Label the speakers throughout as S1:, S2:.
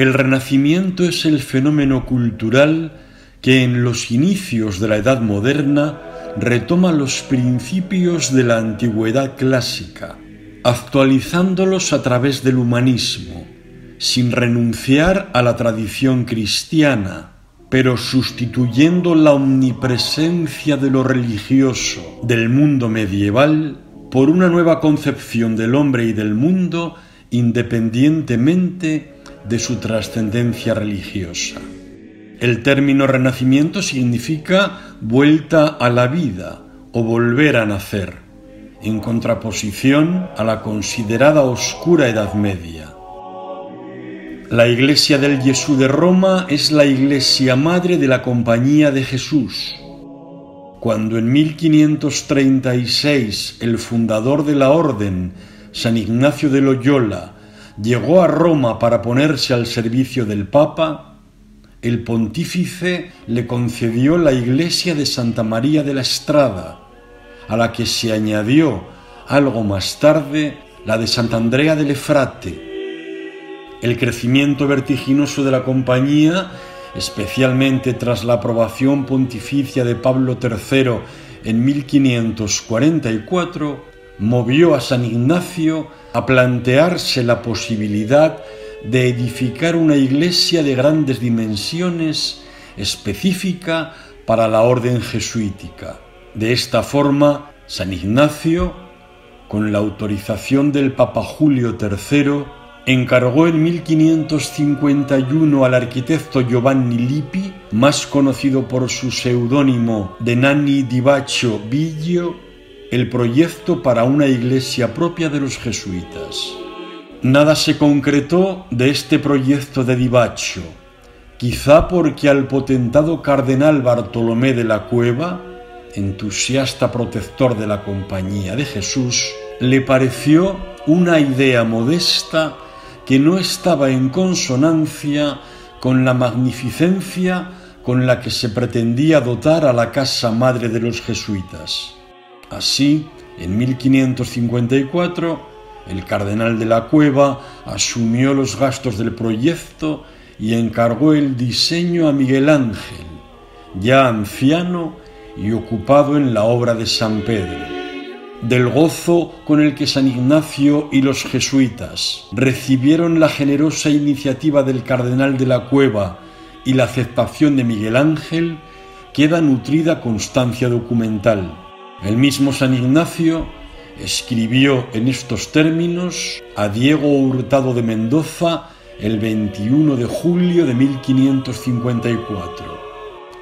S1: El Renacimiento es el fenómeno cultural que en los inicios de la Edad Moderna retoma los principios de la antigüedad clásica, actualizándolos a través del humanismo, sin renunciar a la tradición cristiana, pero sustituyendo la omnipresencia de lo religioso del mundo medieval por una nueva concepción del hombre y del mundo independientemente de su trascendencia religiosa. El término Renacimiento significa vuelta a la vida o volver a nacer, en contraposición a la considerada oscura Edad Media. La Iglesia del Jesús de Roma es la Iglesia madre de la Compañía de Jesús. Cuando en 1536 el fundador de la orden, San Ignacio de Loyola, llegó a Roma para ponerse al servicio del Papa, el pontífice le concedió la iglesia de Santa María de la Estrada, a la que se añadió algo más tarde la de Sant'Andrea delle Frate. El crecimiento vertiginoso de la compañía, especialmente tras la aprobación pontificia de Pablo III en 1544, movió a San Ignacio a plantearse la posibilidad de edificar una iglesia de grandes dimensiones específica para la orden jesuítica. De esta forma, San Ignacio, con la autorización del Papa Julio III, encargó en 1551 al arquitecto Giovanni Lippi, más conocido por su seudónimo de Nanni di Baccio Biggio, el proyecto para una iglesia propia de los jesuitas. Nada se concretó de este proyecto de Di Baccio, quizá porque al potentado cardenal Bartolomé de la Cueva, entusiasta protector de la Compañía de Jesús, le pareció una idea modesta que no estaba en consonancia con la magnificencia con la que se pretendía dotar a la casa madre de los jesuitas. Así, en 1554, el cardenal de la Cueva asumió los gastos del proyecto y encargó el diseño a Miguel Ángel, ya anciano y ocupado en la obra de San Pedro. Del gozo con el que San Ignacio y los jesuitas recibieron la generosa iniciativa del cardenal de la Cueva y la aceptación de Miguel Ángel, queda nutrida constancia documental. El mismo San Ignacio escribió en estos términos a Diego Hurtado de Mendoza el 21 de julio de 1554.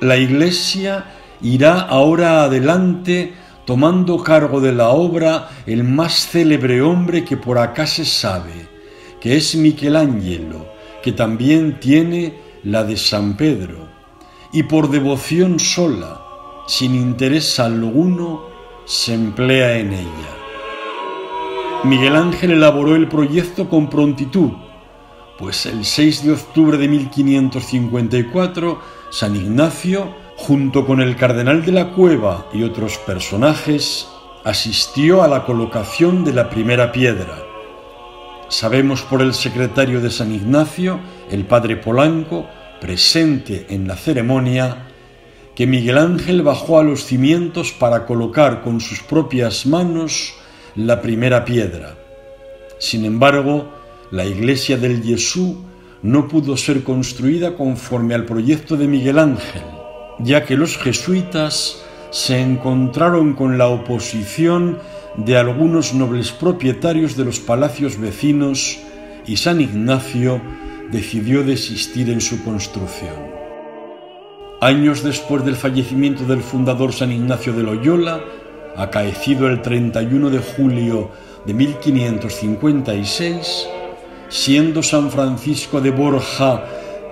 S1: La Iglesia irá ahora adelante tomando cargo de la obra el más célebre hombre que por acá se sabe, que es Michelangelo, que también tiene la de San Pedro, y por devoción sola, sin interés alguno, se emplea en ella. Miguel Ángel elaboró el proyecto con prontitud, pues el 6 de octubre de 1554, San Ignacio, junto con el cardenal de la Cueva y otros personajes, asistió a la colocación de la primera piedra. Sabemos por el secretario de San Ignacio, el padre Polanco, presente en la ceremonia, que Miguel Ángel bajó a los cimientos para colocar con sus propias manos la primera piedra. Sin embargo, la iglesia del Jesús no pudo ser construida conforme al proyecto de Miguel Ángel, ya que los jesuitas se encontraron con la oposición de algunos nobles propietarios de los palacios vecinos y San Ignacio decidió desistir en su construcción. Años después del fallecimiento del fundador San Ignacio de Loyola, acaecido el 31 de julio de 1556, siendo San Francisco de Borja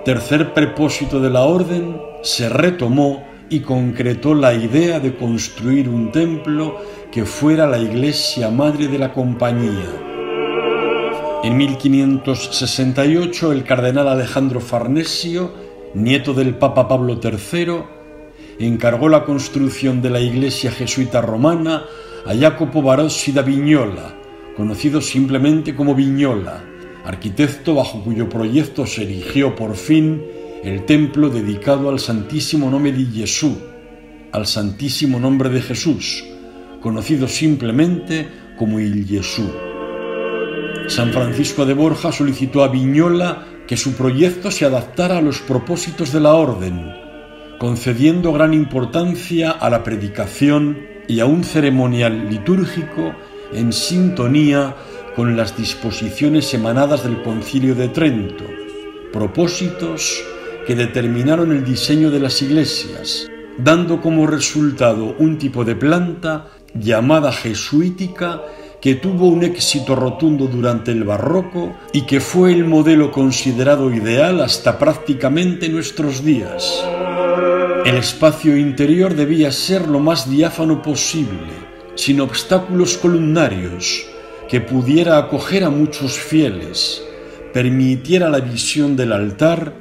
S1: tercer prepósito de la orden, se retomó y concretó la idea de construir un templo que fuera la iglesia madre de la compañía. En 1568, el cardenal Alejandro Farnesio, nieto del Papa Pablo III, encargó la construcción de la iglesia jesuita romana a Jacopo Barossi da Vignola, conocido simplemente como Vignola, arquitecto bajo cuyo proyecto se erigió por fin el templo dedicado al Santísimo Nome di Gesù, al Santísimo Nombre de Jesús, conocido simplemente como il Gesù. San Francisco de Borja solicitó a Vignola que su proyecto se adaptara a los propósitos de la orden, concediendo gran importancia a la predicación y a un ceremonial litúrgico en sintonía con las disposiciones emanadas del Concilio de Trento, propósitos que determinaron el diseño de las iglesias, dando como resultado un tipo de planta llamada jesuítica que tuvo un éxito rotundo durante el barroco y que fue el modelo considerado ideal hasta prácticamente nuestros días. El espacio interior debía ser lo más diáfano posible, sin obstáculos columnarios, que pudiera acoger a muchos fieles, permitiera la visión del altar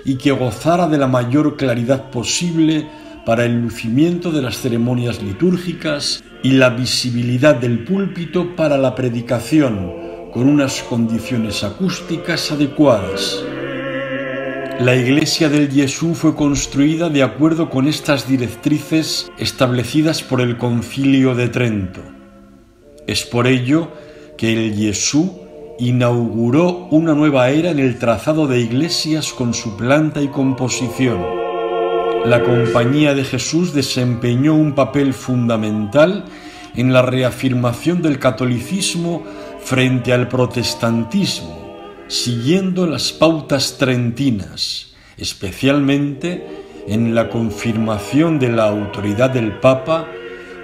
S1: y que gozara de la mayor claridad posible para el lucimiento de las ceremonias litúrgicas y la visibilidad del púlpito para la predicación, con unas condiciones acústicas adecuadas. La iglesia del Gesù fue construida de acuerdo con estas directrices establecidas por el Concilio de Trento. Es por ello que el Gesù inauguró una nueva era en el trazado de iglesias con su planta y composición. La Compañía de Jesús desempeñó un papel fundamental en la reafirmación del catolicismo frente al protestantismo, siguiendo las pautas trentinas, especialmente en la confirmación de la autoridad del Papa,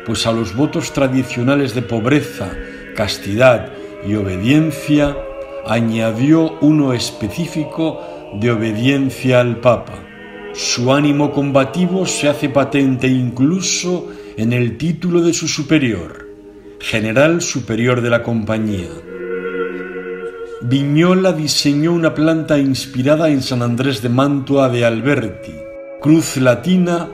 S1: pues a los votos tradicionales de pobreza, castidad y obediencia añadió uno específico de obediencia al Papa. Su ánimo combativo se hace patente incluso en el título de su superior, General Superior de la Compañía. Vignola diseñó una planta inspirada en San Andrés de Mantua de Alberti, cruz latina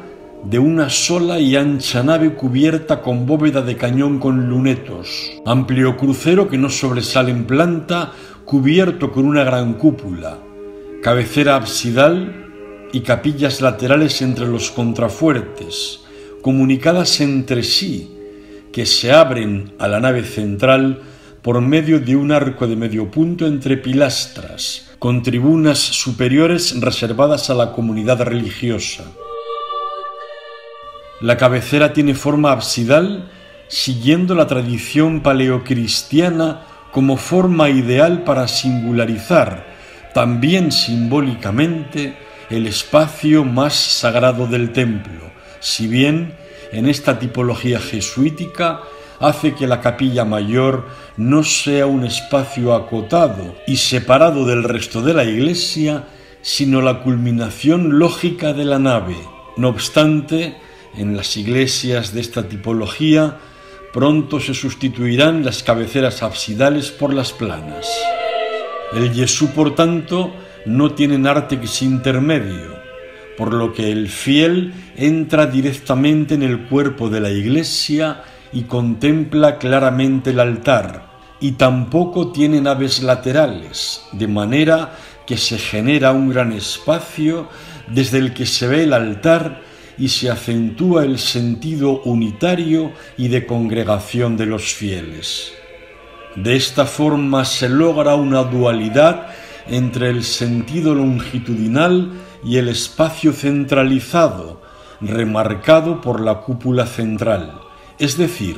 S1: de una sola y ancha nave cubierta con bóveda de cañón con lunetos, amplio crucero que no sobresale en planta, cubierto con una gran cúpula, cabecera absidal y capillas laterales entre los contrafuertes, comunicadas entre sí, que se abren a la nave central por medio de un arco de medio punto entre pilastras, con tribunas superiores reservadas a la comunidad religiosa. La cabecera tiene forma absidal, siguiendo la tradición paleocristiana como forma ideal para singularizar, también simbólicamente, el espacio más sagrado del templo, si bien en esta tipología jesuítica hace que la capilla mayor no sea un espacio acotado y separado del resto de la iglesia, sino la culminación lógica de la nave. No obstante, en las iglesias de esta tipología pronto se sustituirán las cabeceras absidales por las planas. El Gesù, por tanto, no tiene nártex intermedio, por lo que el fiel entra directamente en el cuerpo de la iglesia y contempla claramente el altar, y tampoco tiene naves laterales, de manera que se genera un gran espacio desde el que se ve el altar y se acentúa el sentido unitario y de congregación de los fieles. De esta forma se logra una dualidad entre el sentido longitudinal y el espacio centralizado, remarcado por la cúpula central. Es decir,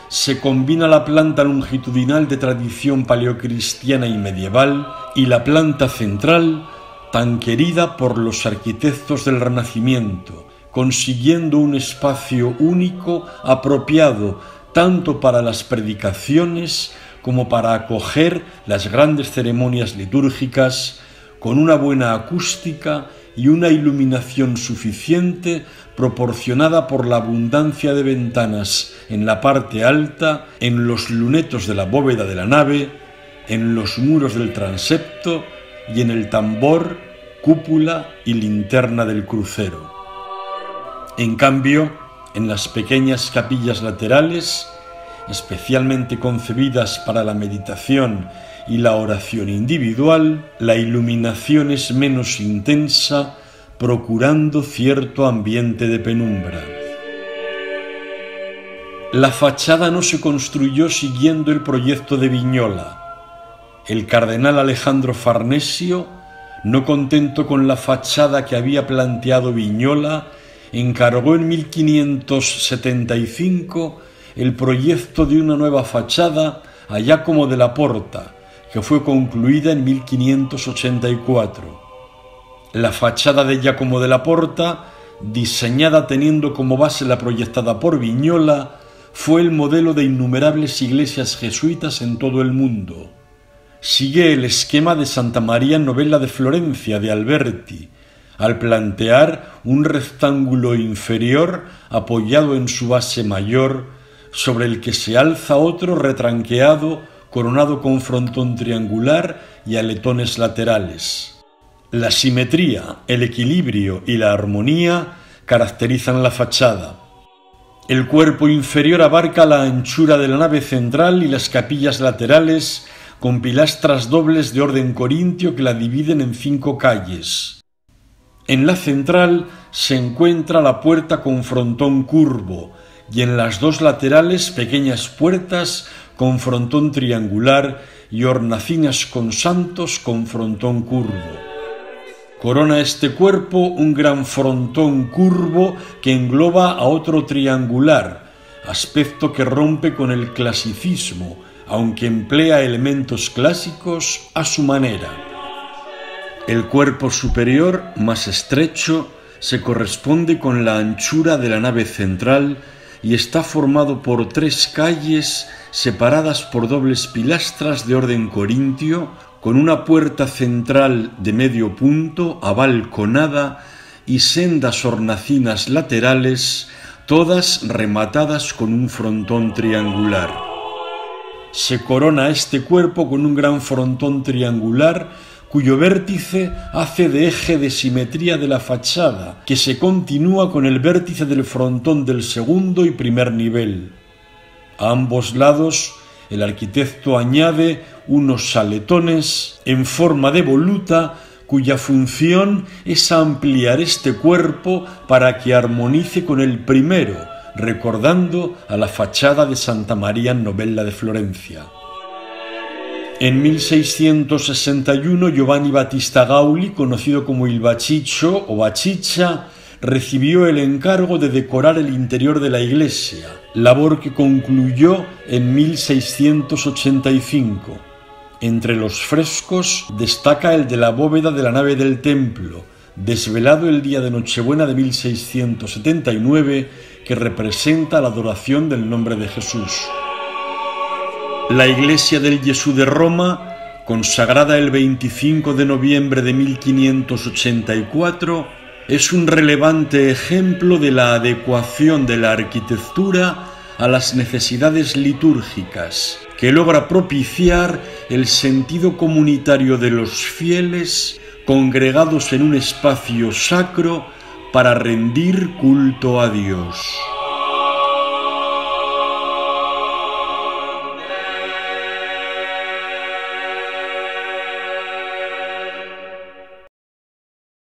S1: se combina la planta longitudinal de tradición paleocristiana y medieval y la planta central, tan querida por los arquitectos del Renacimiento, consiguiendo un espacio único apropiado tanto para las predicaciones como para acoger las grandes ceremonias litúrgicas, con una buena acústica y una iluminación suficiente proporcionada por la abundancia de ventanas en la parte alta, en los lunetos de la bóveda de la nave, en los muros del transepto y en el tambor, cúpula y linterna del crucero. En cambio, en las pequeñas capillas laterales, especialmente concebidas para la meditación y la oración individual, la iluminación es menos intensa, procurando cierto ambiente de penumbra. La fachada no se construyó siguiendo el proyecto de Vignola. El cardenal Alejandro Farnesio, no contento con la fachada que había planteado Vignola, encargó en 1575 el proyecto de una nueva fachada a Giacomo della Porta, que fue concluida en 1584. La fachada de Giacomo della Porta, diseñada teniendo como base la proyectada por Vignola, fue el modelo de innumerables iglesias jesuitas en todo el mundo. Sigue el esquema de Santa María Novella de Florencia de Alberti, al plantear un rectángulo inferior apoyado en su base mayor, sobre el que se alza otro retranqueado, coronado con frontón triangular y aletones laterales. La simetría, el equilibrio y la armonía caracterizan la fachada. El cuerpo inferior abarca la anchura de la nave central y las capillas laterales, con pilastras dobles de orden corintio que la dividen en 5 calles. En la central se encuentra la puerta con frontón curvo y en las 2 laterales pequeñas puertas con frontón triangular y hornacinas con santos con frontón curvo. Corona este cuerpo un gran frontón curvo que engloba a otro triangular, aspecto que rompe con el clasicismo, aunque emplea elementos clásicos a su manera. El cuerpo superior, más estrecho, se corresponde con la anchura de la nave central y está formado por 3 calles separadas por dobles pilastras de orden corintio, con una puerta central de medio punto abalconada y sendas hornacinas laterales, todas rematadas con un frontón triangular. Se corona este cuerpo con un gran frontón triangular cuyo vértice hace de eje de simetría de la fachada, que se continúa con el vértice del frontón del segundo y primer nivel. A ambos lados, el arquitecto añade unos saletones en forma de voluta, cuya función es ampliar este cuerpo para que armonice con el primero, recordando a la fachada de Santa María Novella de Florencia. En 1661 Giovanni Battista Gauli, conocido como il Baciccio o Baciccia, recibió el encargo de decorar el interior de la iglesia, labor que concluyó en 1685. Entre los frescos destaca el de la bóveda de la nave del templo, desvelado el día de Nochebuena de 1679, que representa la adoración del nombre de Jesús. La iglesia del Gesù de Roma, consagrada el 25 de noviembre de 1584, es un relevante ejemplo de la adecuación de la arquitectura a las necesidades litúrgicas, que logra propiciar el sentido comunitario de los fieles congregados en un espacio sacro para rendir culto a Dios.